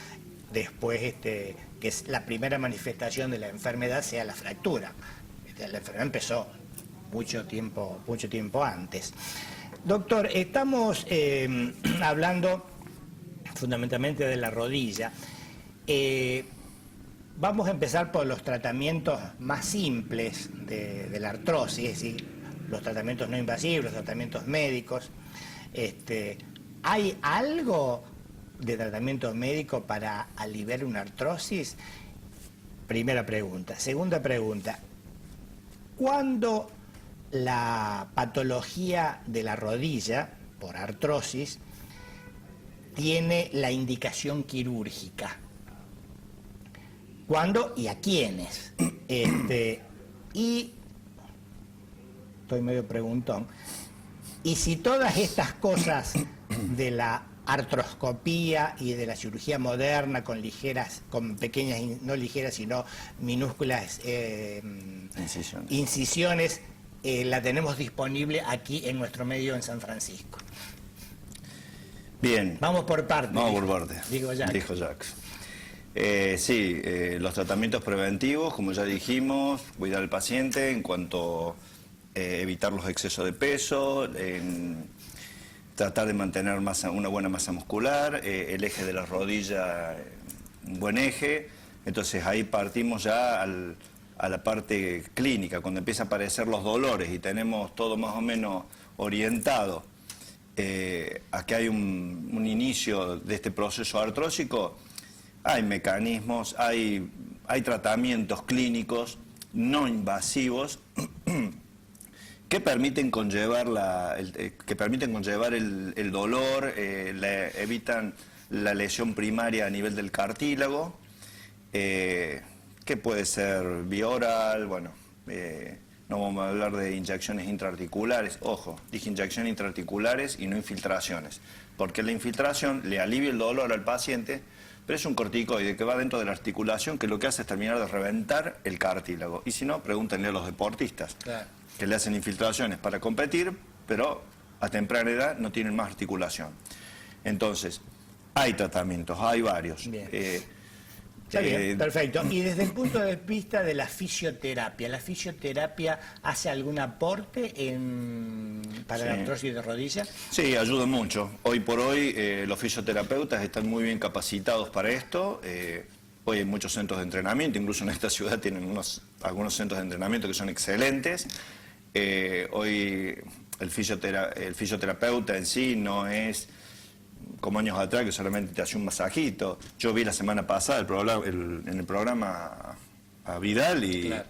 después que la primera manifestación de la enfermedad sea la fractura. La enfermedad empezó mucho tiempo antes. Doctor, estamos hablando fundamentalmente de la rodilla. Vamos a empezar por los tratamientos más simples de la artrosis, es decir, los tratamientos no invasivos, los tratamientos médicos. ¿Hay algo de tratamiento médico para aliviar una artrosis? Primera pregunta. Segunda pregunta, ¿cuándo la patología de la rodilla por artrosis tiene la indicación quirúrgica? ¿Cuándo y a quiénes? Y estoy medio preguntón. Y si todas estas cosas de la artroscopía y de la cirugía moderna con pequeñas, no ligeras, sino minúsculas incisiones, la tenemos disponible aquí en nuestro medio en San Francisco. Bien. Vamos por partes. Vamos por partes. Dijo Jacques. Sí, los tratamientos preventivos, como ya dijimos, cuidar al paciente en cuanto a evitar los excesos de peso, tratar de mantener una buena masa muscular, el eje de la rodilla, un buen eje. Entonces ahí partimos ya a la parte clínica, cuando empiezan a aparecer los dolores y tenemos todo más o menos orientado a que hay un inicio de este proceso artrósico. Hay mecanismos, hay tratamientos clínicos no invasivos que permiten conllevar el dolor, evitan la lesión primaria a nivel del cartílago, que puede ser vía oral, bueno, no vamos a hablar de inyecciones intraarticulares, ojo, dije inyecciones intraarticulares y no infiltraciones, porque la infiltración le alivia el dolor al paciente, pero es un corticoide que va dentro de la articulación que lo que hace es terminar de reventar el cartílago. Y si no, pregúntenle a los deportistas, claro, que le hacen infiltraciones para competir, pero a temprana edad no tienen más articulación. Entonces, hay tratamientos, hay varios. Bien. Está bien, perfecto. Y desde el punto de vista de la fisioterapia hace algún aporte para la artrosis de rodilla? Sí, ayuda mucho. Hoy por hoy los fisioterapeutas están muy bien capacitados para esto. Hoy hay muchos centros de entrenamiento, incluso en esta ciudad tienen algunos centros de entrenamiento que son excelentes. Hoy el fisioterapeuta en sí no es como años atrás que solamente te hacía un masajito. Yo vi la semana pasada en el programa a Vidal y claro,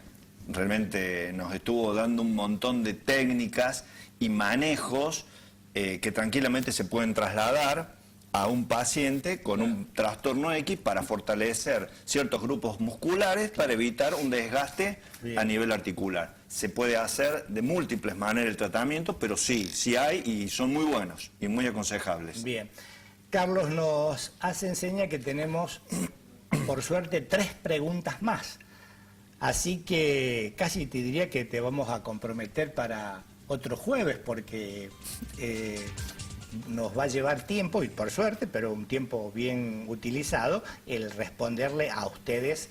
realmente nos estuvo dando un montón de técnicas y manejos que tranquilamente se pueden trasladar a un paciente con un trastorno X para fortalecer ciertos grupos musculares para evitar un desgaste a nivel articular. Se puede hacer de múltiples maneras el tratamiento, pero sí hay y son muy buenos y muy aconsejables. Bien. Carlos nos hace enseña que tenemos, por suerte, 3 preguntas más. Así que casi te diría que te vamos a comprometer para otro jueves, porque nos va a llevar tiempo, y por suerte, pero un tiempo bien utilizado, el responderle a ustedes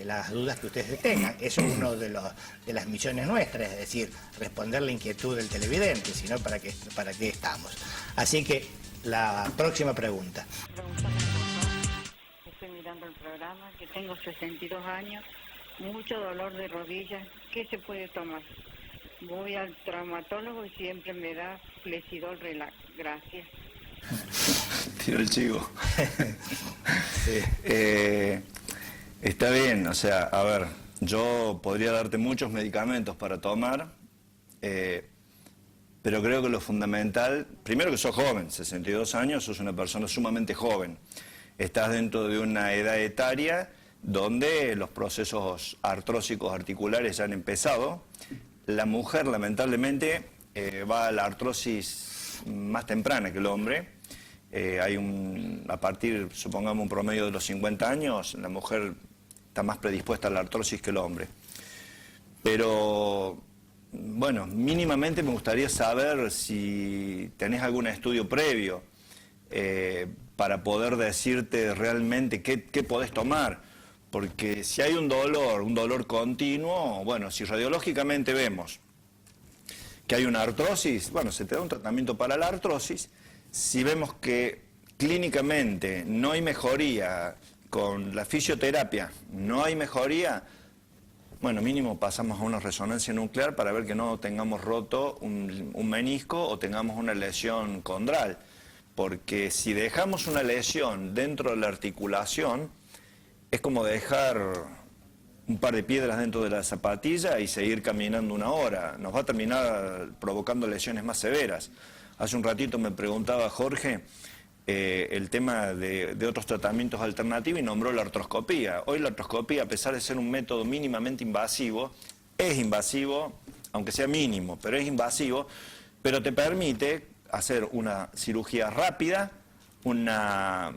las dudas que ustedes tengan. Eso es uno de las misiones nuestras, es decir, responder la inquietud del televidente, si no, ¿para qué estamos? Así que la próxima pregunta. Estoy mirando el programa, que tengo 62 años, mucho dolor de rodillas, ¿qué se puede tomar? Voy al traumatólogo y siempre me da Flesidol Relax. Gracias. Tiro el chivo. Está bien, o sea, a ver, yo podría darte muchos medicamentos para tomar, pero creo que lo fundamental, primero que sos joven, 62 años, sos una persona sumamente joven. Estás dentro de una edad etaria donde los procesos artrósicos articulares ya han empezado. La mujer, lamentablemente, va a la artrosis más temprana que el hombre. A partir, supongamos, un promedio de los 50 años, la mujer está más predispuesta a la artrosis que el hombre. Pero, bueno, mínimamente me gustaría saber si tenés algún estudio previo para poder decirte realmente qué podés tomar. Porque si hay un dolor continuo, bueno, si radiológicamente vemos que hay una artrosis, bueno, se te da un tratamiento para la artrosis. Si vemos que clínicamente no hay mejoría, con la fisioterapia no hay mejoría, bueno, mínimo pasamos a una resonancia nuclear para ver que no tengamos roto un menisco o tengamos una lesión condral. Porque si dejamos una lesión dentro de la articulación, es como dejar un par de piedras dentro de la zapatilla y seguir caminando una hora. Nos va a terminar provocando lesiones más severas. Hace un ratito me preguntaba Jorge el tema de otros tratamientos alternativos y nombró la artroscopía. Hoy la artroscopía, a pesar de ser un método mínimamente invasivo, es invasivo, aunque sea mínimo, pero es invasivo, pero te permite hacer una cirugía rápida, una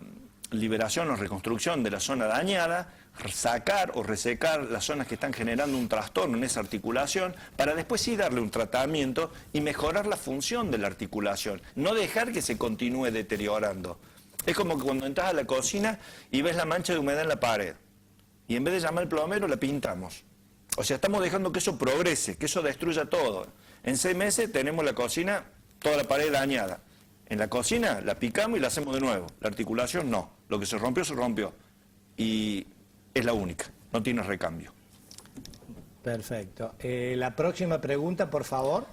liberación o reconstrucción de la zona dañada, sacar o resecar las zonas que están generando un trastorno en esa articulación, para después sí darle un tratamiento y mejorar la función de la articulación, no dejar que se continúe deteriorando. Es como que cuando entras a la cocina y ves la mancha de humedad en la pared, y en vez de llamar al plomero la pintamos. O sea, estamos dejando que eso progrese, que eso destruya todo. En 6 meses tenemos la cocina, toda la pared dañada. En la cocina la picamos y la hacemos de nuevo. La articulación no. Lo que se rompió, se rompió. Y es la única. No tiene recambio. Perfecto. La próxima pregunta, por favor.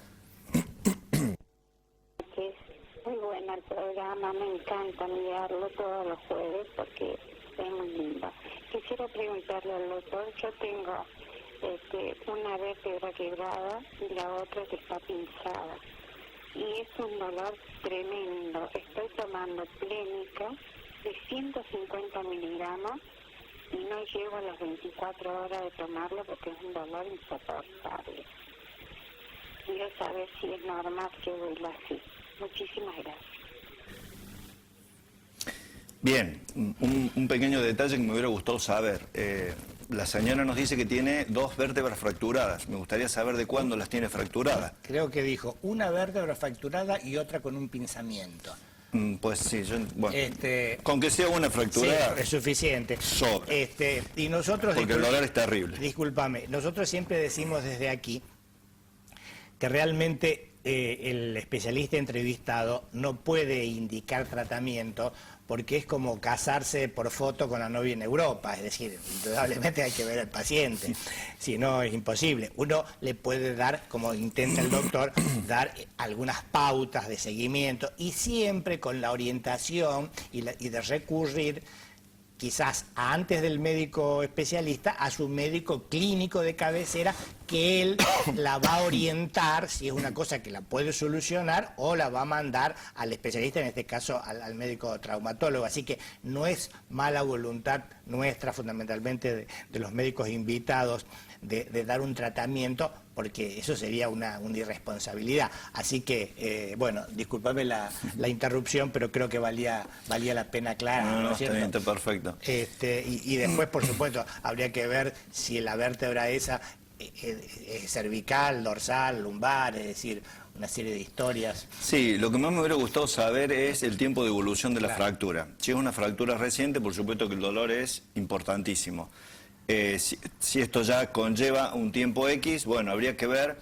Muy bueno el programa, me encanta mirarlo todos los jueves porque es muy lindo. Quisiera preguntarle al doctor, yo tengo una vértebra quebrada y la otra que está pinzada. Y es un dolor tremendo. Estoy tomando Plénica de 150 miligramos y no llego a las 24 horas de tomarlo porque es un dolor insoportable. Quiero saber si es normal que duela así. Muchísimas gracias. Bien, un pequeño detalle que me hubiera gustado saber. La señora nos dice que tiene 2 vértebras fracturadas. Me gustaría saber de cuándo las tiene fracturadas. Creo que dijo una vértebra fracturada y otra con un pinzamiento. Pues sí, bueno, con que sea una fractura... Sí, es suficiente. Sobra. Y nosotros... Porque el dolor es terrible. Discúlpame, nosotros siempre decimos desde aquí que realmente el especialista entrevistado no puede indicar tratamiento porque es como casarse por foto con la novia en Europa, es decir, indudablemente hay que ver al paciente, si no es imposible. Uno le puede dar, como intenta el doctor, dar algunas pautas de seguimiento y siempre con la orientación y de recurrir quizás antes del médico especialista a su médico clínico de cabecera, que él la va a orientar si es una cosa que la puede solucionar o la va a mandar al especialista, en este caso al médico traumatólogo. Así que no es mala voluntad nuestra, fundamentalmente de los médicos invitados, de dar un tratamiento, porque eso sería una irresponsabilidad. Así que, bueno, discúlpame la interrupción, pero creo que valía la pena aclarar. No, ¿no es cierto? está perfecto. Y después, por supuesto, habría que ver si la vértebra esa es cervical, dorsal, lumbar, es decir, una serie de historias. Sí, lo que más me hubiera gustado saber es el tiempo de evolución de la fractura. Si es una fractura reciente, por supuesto que el dolor es importantísimo. Si esto ya conlleva un tiempo X, bueno, habría que ver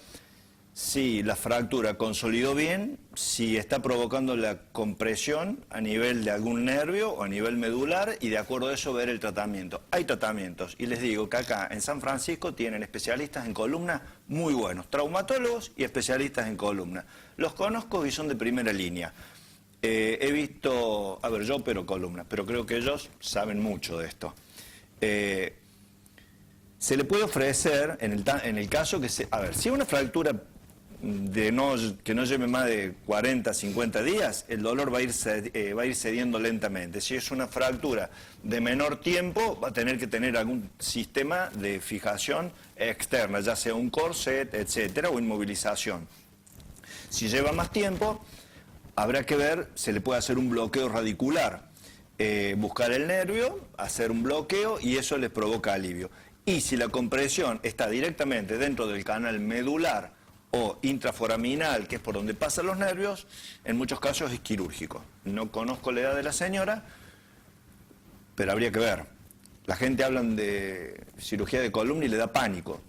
si la fractura consolidó bien, si está provocando la compresión a nivel de algún nervio o a nivel medular, y de acuerdo a eso ver el tratamiento. Hay tratamientos, y les digo que acá en San Francisco tienen especialistas en columna muy buenos, traumatólogos y especialistas en columna. Los conozco y son de primera línea. He visto, a ver, yo opero columna, pero creo que ellos saben mucho de esto. Se le puede ofrecer, en el caso que a ver, si es una fractura que no lleve más de 40, 50 días, el dolor va a ir cediendo lentamente. Si es una fractura de menor tiempo, va a tener que tener algún sistema de fijación externa, ya sea un corset, etcétera, o inmovilización. Si lleva más tiempo, habrá que ver, se le puede hacer un bloqueo radicular, buscar el nervio, hacer un bloqueo, y eso les provoca alivio. Y si la compresión está directamente dentro del canal medular o intraforaminal, que es por donde pasan los nervios, en muchos casos es quirúrgico. No conozco la edad de la señora, pero habría que ver. La gente habla de cirugía de columna y le da pánico.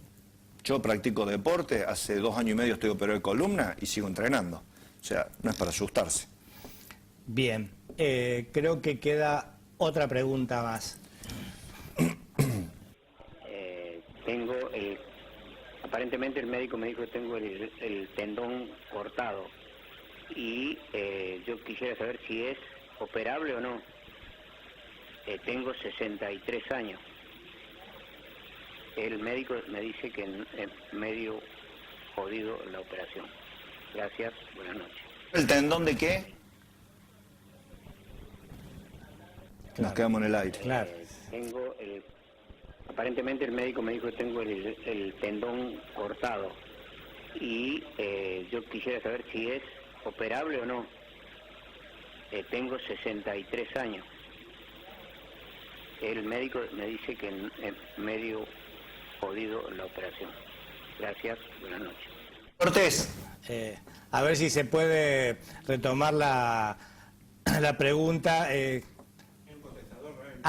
Yo practico deporte, hace 2 años y medio estoy operado de columna y sigo entrenando. O sea, no es para asustarse. Bien, creo que queda otra pregunta más. Aparentemente el médico me dijo que tengo el tendón cortado y yo quisiera saber si es operable o no. Tengo 63 años. El médico me dice que es medio jodido la operación. Gracias, buenas noches. ¿El tendón de qué? Claro. Nos quedamos en el aire. Claro. Aparentemente el médico me dijo que tengo el tendón cortado y yo quisiera saber si es operable o no. Tengo 63 años. El médico me dice que es medio jodido la operación. Gracias, buenas noches. Cortés. A ver si se puede retomar la pregunta.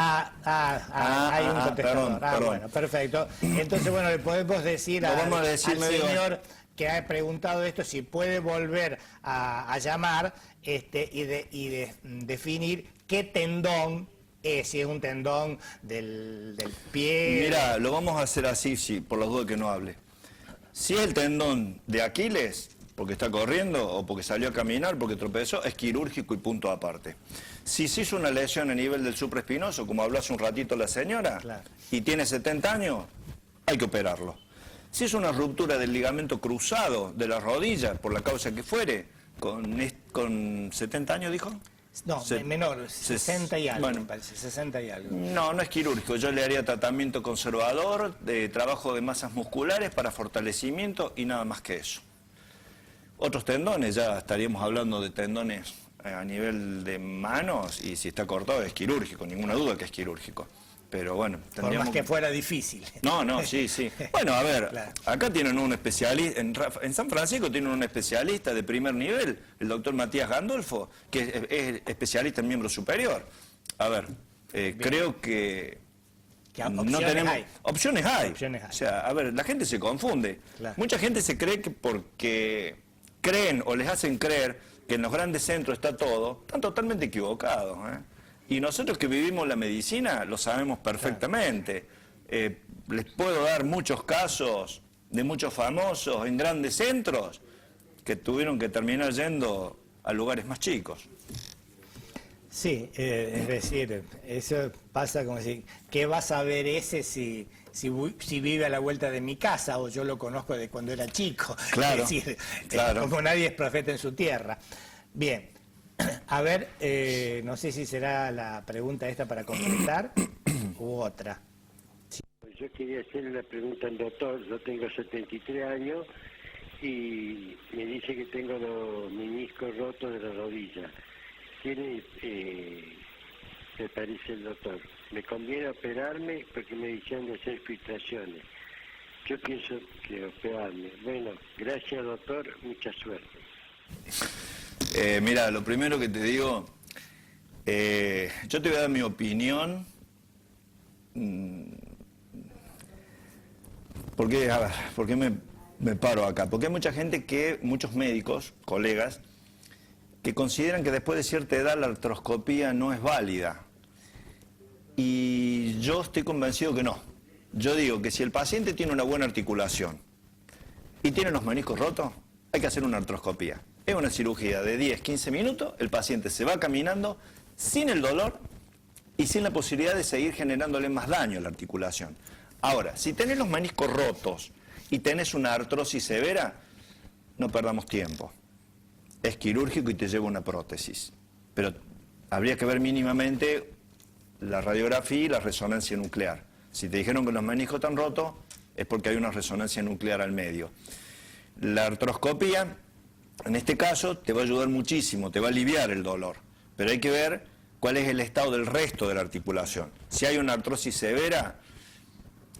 Hay un contestador. Perdón. Bueno, perfecto. Entonces, bueno, le podemos decir al señor que ha preguntado esto si puede volver a llamar y definir qué tendón es, si es un tendón del pie. Mira, lo vamos a hacer así, sí, por las dudas que no hable. Si es el tendón de Aquiles, porque está corriendo o porque salió a caminar, porque tropezó, es quirúrgico y punto aparte. Si se hizo una lesión a nivel del supraespinoso, como habló hace un ratito la señora, claro, y tiene 70 años, hay que operarlo. Si es una ruptura del ligamento cruzado de la rodilla, por la causa que fuere, con 70 años, ¿dijo? No, menor, 60 y algo, bueno, me parece, 60 y algo. No, no es quirúrgico, yo le haría tratamiento conservador, de trabajo de masas musculares para fortalecimiento y nada más que eso. Otros tendones, ya estaríamos hablando de tendones a nivel de manos, y si está cortado es quirúrgico, ninguna duda que es quirúrgico. Pero bueno, por más que fuera difícil. No, sí. Bueno, a ver, claro, acá tienen un especialista, en San Francisco tienen un especialista de primer nivel, el doctor Matías Gandolfo, que es especialista en miembro superior. A ver, creo que no tenemos... Opciones hay. O sea, a ver, la gente se confunde. Claro. Mucha gente se cree que porque creen o les hacen creer que en los grandes centros está todo, están totalmente equivocados, Y nosotros que vivimos la medicina lo sabemos perfectamente. Les puedo dar muchos casos de muchos famosos en grandes centros que tuvieron que terminar yendo a lugares más chicos. Sí, es decir, eso pasa como decir, ¿qué va a saber ese si vive a la vuelta de mi casa o yo lo conozco de cuando era chico? Claro, es decir, claro. Como nadie es profeta en su tierra. Bien, a ver, no sé si será la pregunta esta para completar u otra. Yo quería hacerle una pregunta al doctor. Yo tengo 73 años y me dice que tengo los meniscos rotos de la rodilla. ¿Qué me parece el doctor? ¿Me conviene operarme? Porque me dijeron de hacer filtraciones. Yo pienso que operarme. Bueno, gracias doctor, mucha suerte. Mira, lo primero que te digo, yo te voy a dar mi opinión. ¿Por qué me paro acá? Porque hay mucha gente muchos médicos, colegas, que consideran que después de cierta edad la artroscopía no es válida. Y yo estoy convencido que no. Yo digo que si el paciente tiene una buena articulación y tiene los meniscos rotos, hay que hacer una artroscopía. Es una cirugía de 10, 15 minutos, el paciente se va caminando sin el dolor y sin la posibilidad de seguir generándole más daño a la articulación. Ahora, si tenés los meniscos rotos y tenés una artrosis severa, no perdamos tiempo. Es quirúrgico y te lleva una prótesis. Pero habría que ver mínimamente la radiografía y la resonancia nuclear. Si te dijeron que los meniscos están rotos, es porque hay una resonancia nuclear al medio. La artroscopía, en este caso, te va a ayudar muchísimo, te va a aliviar el dolor. Pero hay que ver cuál es el estado del resto de la articulación. Si hay una artrosis severa,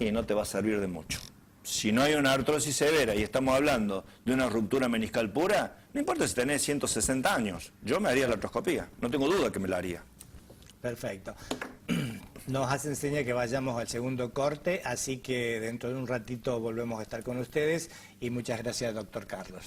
y no te va a servir de mucho. Si no hay una artrosis severa y estamos hablando de una ruptura meniscal pura, no importa si tenés 160 años, yo me haría la artroscopía, no tengo duda que me la haría. Perfecto. Nos hace enseña que vayamos al segundo corte, así que dentro de un ratito volvemos a estar con ustedes y muchas gracias, doctor Carlos.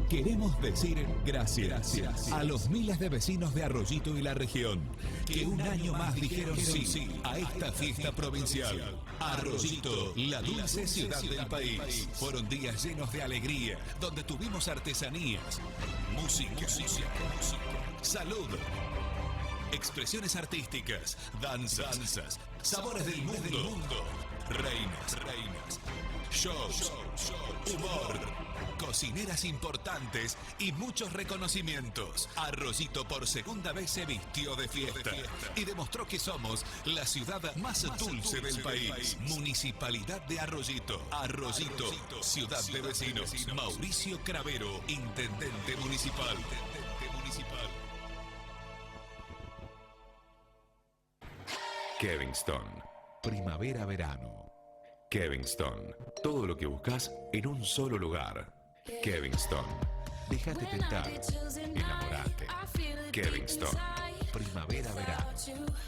Queremos decir gracias a los miles de vecinos de Arroyito y la región que un año más dijeron sí a esta fiesta provincial. Arroyito, la dulce ciudad del país. Fueron días llenos de alegría, donde tuvimos artesanías, música, salud, expresiones artísticas, danzas, sabores del mundo, reinas, shows, humor, cocineras importantes y muchos reconocimientos. Arroyito por segunda vez se vistió de fiesta y demostró que somos la ciudad más dulce del país. Municipalidad de Arroyito. Arroyito, ciudad de vecinos. Mauricio Cravero, intendente municipal. Kevingston. Primavera-verano. Kevingston. Todo lo que buscas en un solo lugar. Kevingston. Déjate tentar. Enamorate. Kevingston. Primavera-verano.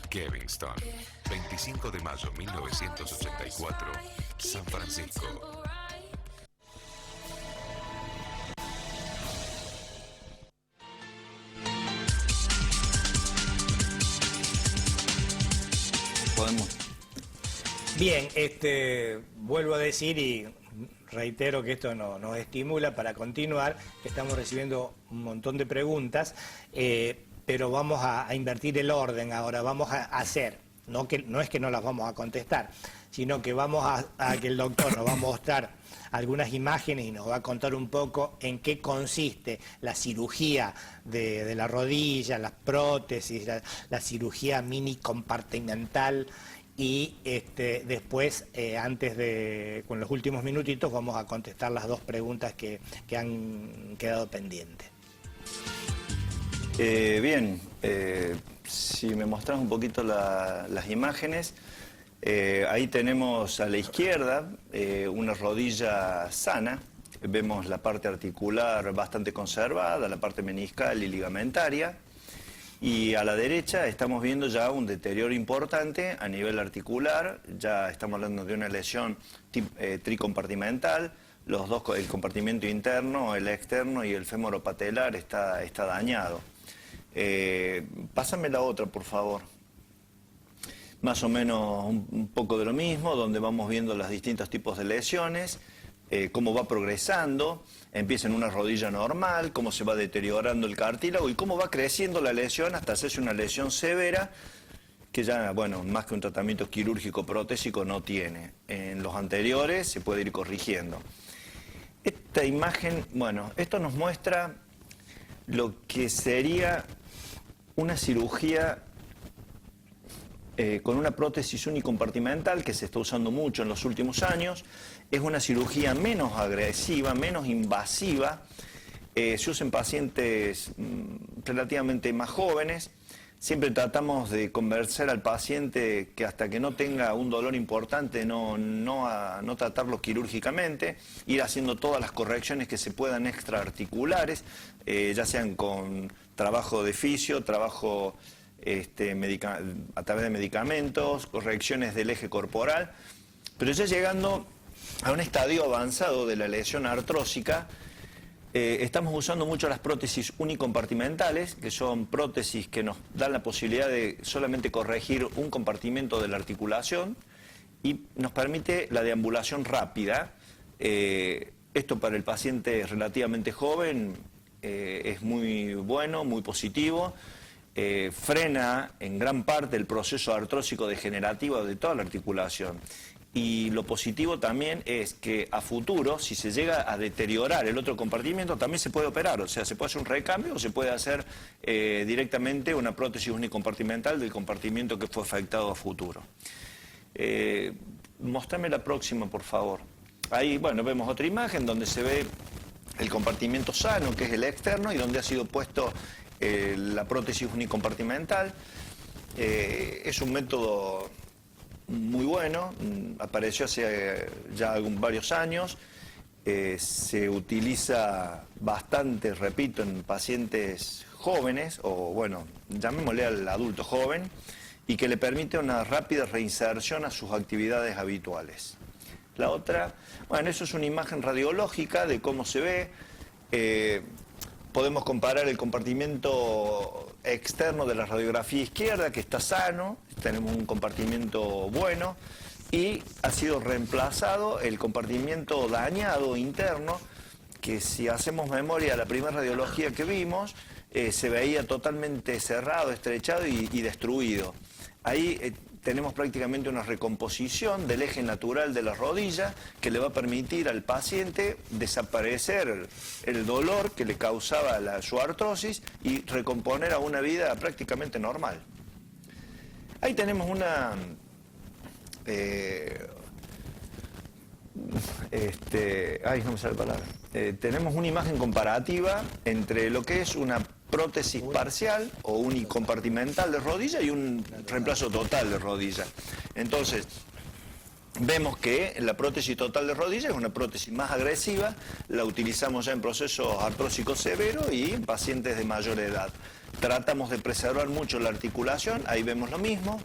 Kevingston. 25 de mayo 1984. San Francisco. Podemos. Bien, vuelvo a decir y reitero que esto nos estimula para continuar, que estamos recibiendo un montón de preguntas, pero vamos a invertir el orden ahora, vamos a hacer, no es que no las vamos a contestar, sino que vamos a que el doctor nos va a mostrar algunas imágenes y nos va a contar un poco en qué consiste la cirugía de la rodilla, las prótesis, la cirugía mini compartimental. Y después, con los últimos minutitos, vamos a contestar las dos preguntas que han quedado pendientes. Bien, si me mostrás un poquito las imágenes, ahí tenemos a la izquierda una rodilla sana, vemos la parte articular bastante conservada, la parte meniscal y ligamentaria. Y a la derecha estamos viendo ya un deterioro importante a nivel articular, ya estamos hablando de una lesión tricompartimental, los dos, el compartimento interno, el externo y el femoropatelar está dañado. Pásame la otra, por favor. Más o menos un poco de lo mismo, donde vamos viendo los distintos tipos de lesiones, cómo va progresando. Empieza en una rodilla normal, cómo se va deteriorando el cartílago y cómo va creciendo la lesión hasta hacerse una lesión severa que ya, bueno, más que un tratamiento quirúrgico protésico no tiene. En los anteriores se puede ir corrigiendo. Esta imagen, bueno, esto nos muestra lo que sería una cirugía con una prótesis unicompartimental que se está usando mucho en los últimos años. Es una cirugía menos agresiva, menos invasiva. Se usa en pacientes relativamente más jóvenes. Siempre tratamos de convencer al paciente que hasta que no tenga un dolor importante no tratarlo quirúrgicamente, ir haciendo todas las correcciones que se puedan extraarticulares, ya sean con trabajo de fisio, trabajo a través de medicamentos, correcciones del eje corporal, pero ya llegando a un estadio avanzado de la lesión artrósica, estamos usando mucho las prótesis unicompartimentales, que son prótesis que nos dan la posibilidad de solamente corregir un compartimento de la articulación y nos permite la deambulación rápida. Esto para el paciente relativamente joven es muy bueno, muy positivo. Frena en gran parte el proceso artrósico degenerativo de toda la articulación. Y lo positivo también es que a futuro, si se llega a deteriorar el otro compartimento, también se puede operar. O sea, se puede hacer un recambio o se puede hacer directamente una prótesis unicompartimental del compartimento que fue afectado a futuro. Mostrame la próxima, por favor. Ahí, bueno, vemos otra imagen donde se ve el compartimento sano, que es el externo, y donde ha sido puesto la prótesis unicompartimental. Es un método muy bueno, apareció hace ya varios años, se utiliza bastante, repito, en pacientes jóvenes, o bueno, llamémosle al adulto joven, y que le permite una rápida reinserción a sus actividades habituales. La otra, bueno, eso es una imagen radiológica de cómo se ve. Podemos comparar el compartimento externo de la radiografía izquierda, que está sano, tenemos un compartimento bueno, y ha sido reemplazado el compartimento dañado interno, que si hacemos memoria a la primera radiología que vimos, se veía totalmente cerrado, estrechado y destruido. Ahí tenemos prácticamente una recomposición del eje natural de la rodilla que le va a permitir al paciente desaparecer el dolor que le causaba su artrosis y recomponer a una vida prácticamente normal. Ahí tenemos una... no me sale la palabra. Tenemos una imagen comparativa entre lo que es una prótesis parcial o unicompartimental de rodilla y un reemplazo total de rodilla. Entonces, vemos que la prótesis total de rodilla es una prótesis más agresiva, la utilizamos ya en procesos artrósicos severos y en pacientes de mayor edad. Tratamos de preservar mucho la articulación, ahí vemos lo mismo.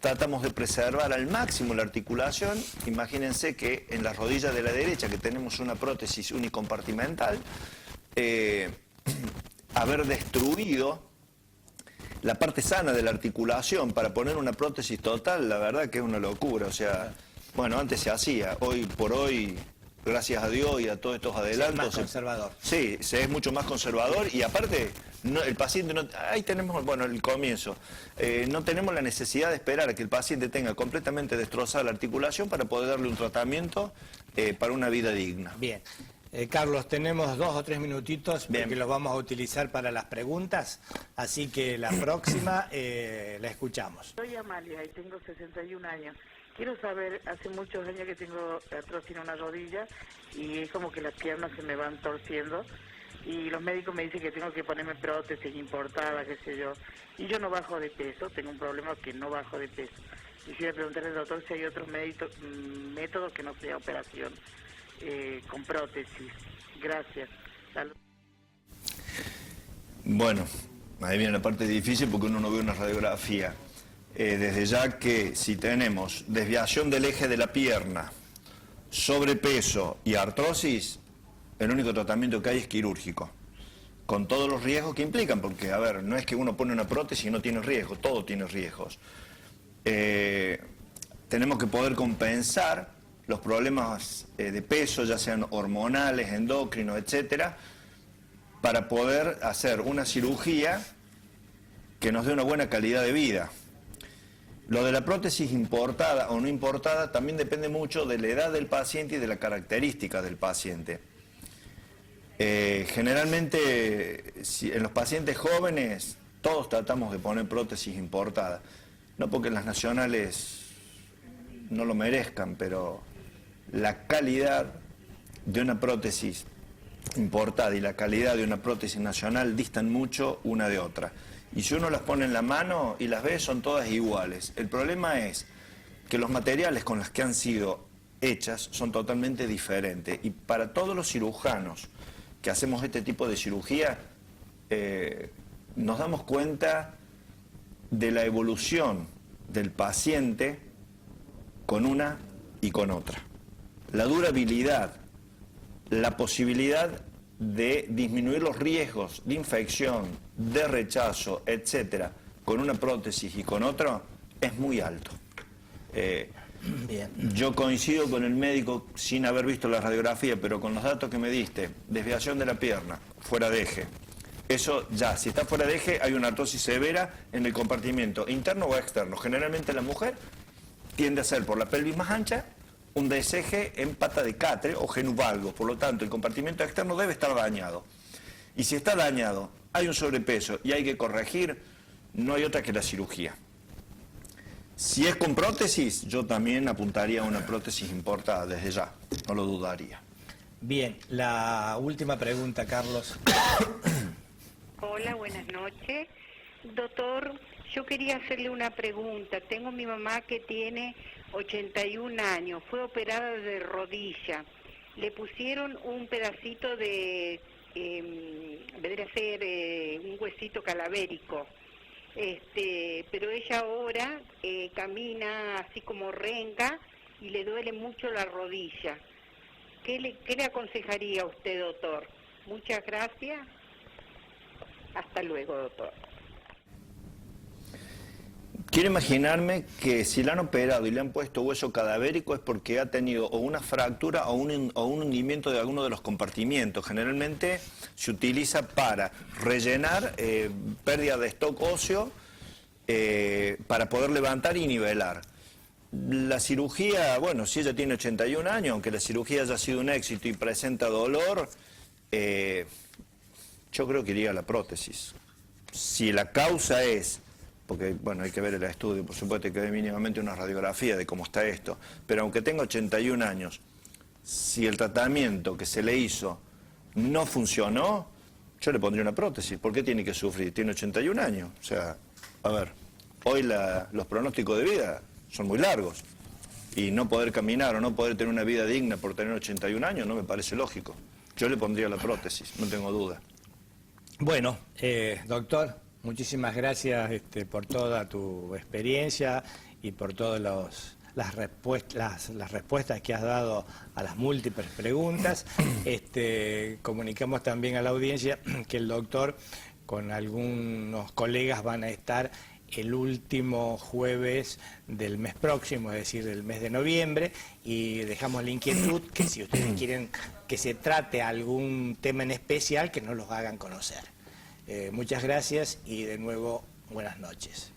Tratamos de preservar al máximo la articulación. Imagínense que en la rodilla de la derecha, que tenemos una prótesis unicompartimental, haber destruido la parte sana de la articulación para poner una prótesis total, la verdad que es una locura. O sea, bueno, antes se hacía, hoy por hoy gracias a Dios y a todos estos adelantos. Más conservador. Sí, se es mucho más conservador y aparte el paciente no, ahí tenemos, bueno, el comienzo. No tenemos la necesidad de esperar a que el paciente tenga completamente destrozada la articulación para poder darle un tratamiento para una vida digna. Bien. Carlos, tenemos 2 o 3 minutitos Bien. porque los vamos a utilizar para las preguntas, así que la próxima la escuchamos. Soy Amalia y tengo 61 años. Quiero saber, hace muchos años que tengo artrosis en una rodilla y es como que las piernas se me van torciendo y los médicos me dicen que tengo que ponerme prótesis importada, qué sé yo. Y yo no bajo de peso, tengo un problema que no bajo de peso. Quisiera preguntarle al doctor si hay otros métodos que no sea operación con prótesis. Gracias. Salud. Bueno, ahí viene la parte difícil porque uno no ve una radiografía. Desde ya que si tenemos desviación del eje de la pierna, sobrepeso y artrosis, el único tratamiento que hay es quirúrgico, con todos los riesgos que implican, porque, a ver, no es que uno pone una prótesis y no tiene riesgo, todo tiene riesgos. Tenemos que poder compensar los problemas de peso, ya sean hormonales, endocrinos, etcétera, para poder hacer una cirugía que nos dé una buena calidad de vida. Lo de la prótesis importada o no importada también depende mucho de la edad del paciente y de la característica del paciente. Generalmente, en los pacientes jóvenes, todos tratamos de poner prótesis importada. No porque las nacionales no lo merezcan, pero la calidad de una prótesis importada y la calidad de una prótesis nacional distan mucho una de otra. Y si uno las pone en la mano y las ve, son todas iguales. El problema es que los materiales con los que han sido hechas son totalmente diferentes. Y para todos los cirujanos que hacemos este tipo de cirugía, nos damos cuenta de la evolución del paciente con una y con otra. La durabilidad, la posibilidad de disminuir los riesgos de infección, de rechazo, etcétera, con una prótesis y con otra, es muy alto. Bien. Yo coincido con el médico sin haber visto la radiografía, pero con los datos que me diste, desviación de la pierna, fuera de eje. Eso ya, si está fuera de eje, hay una artrosis severa en el compartimento interno o externo. Generalmente la mujer tiende a ser por la pelvis más ancha, un deseje en pata de catre o genuvalgo, por lo tanto el compartimento externo debe estar dañado. Y si está dañado, hay un sobrepeso y hay que corregir, no hay otra que la cirugía. Si es con prótesis, yo también apuntaría a una prótesis importada desde ya, no lo dudaría. Bien, la última pregunta, Carlos. Hola, buenas noches. Doctor, yo quería hacerle una pregunta. Tengo mi mamá que tiene 81 años, fue operada de rodilla. Le pusieron un pedacito de, vendría a ser un huesito calavérico. Pero ella ahora camina así como renga y le duele mucho la rodilla. ¿Qué le aconsejaría a usted, doctor? Muchas gracias. Hasta luego, doctor. Quiero imaginarme que si la han operado y le han puesto hueso cadavérico es porque ha tenido o una fractura o un hundimiento de alguno de los compartimientos. Generalmente se utiliza para rellenar pérdida de stock óseo para poder levantar y nivelar. La cirugía, bueno, si ella tiene 81 años, aunque la cirugía haya sido un éxito y presenta dolor, yo creo que iría a la prótesis. Si la causa es, porque bueno, hay que ver el estudio, por supuesto hay que ver mínimamente una radiografía de cómo está esto, pero aunque tenga 81 años, si el tratamiento que se le hizo no funcionó, yo le pondría una prótesis. ¿Por qué tiene que sufrir? Tiene 81 años. O sea, a ver, hoy los pronósticos de vida son muy largos y no poder caminar o no poder tener una vida digna por tener 81 años no me parece lógico. Yo le pondría la prótesis, no tengo duda. Bueno, doctor, muchísimas gracias por toda tu experiencia y por todas las respuestas que has dado a las múltiples preguntas. Comunicamos también a la audiencia que el doctor con algunos colegas van a estar el último jueves del mes próximo, es decir, del mes de noviembre, y dejamos la inquietud que si ustedes quieren que se trate algún tema en especial, que nos los hagan conocer. Muchas gracias y de nuevo buenas noches.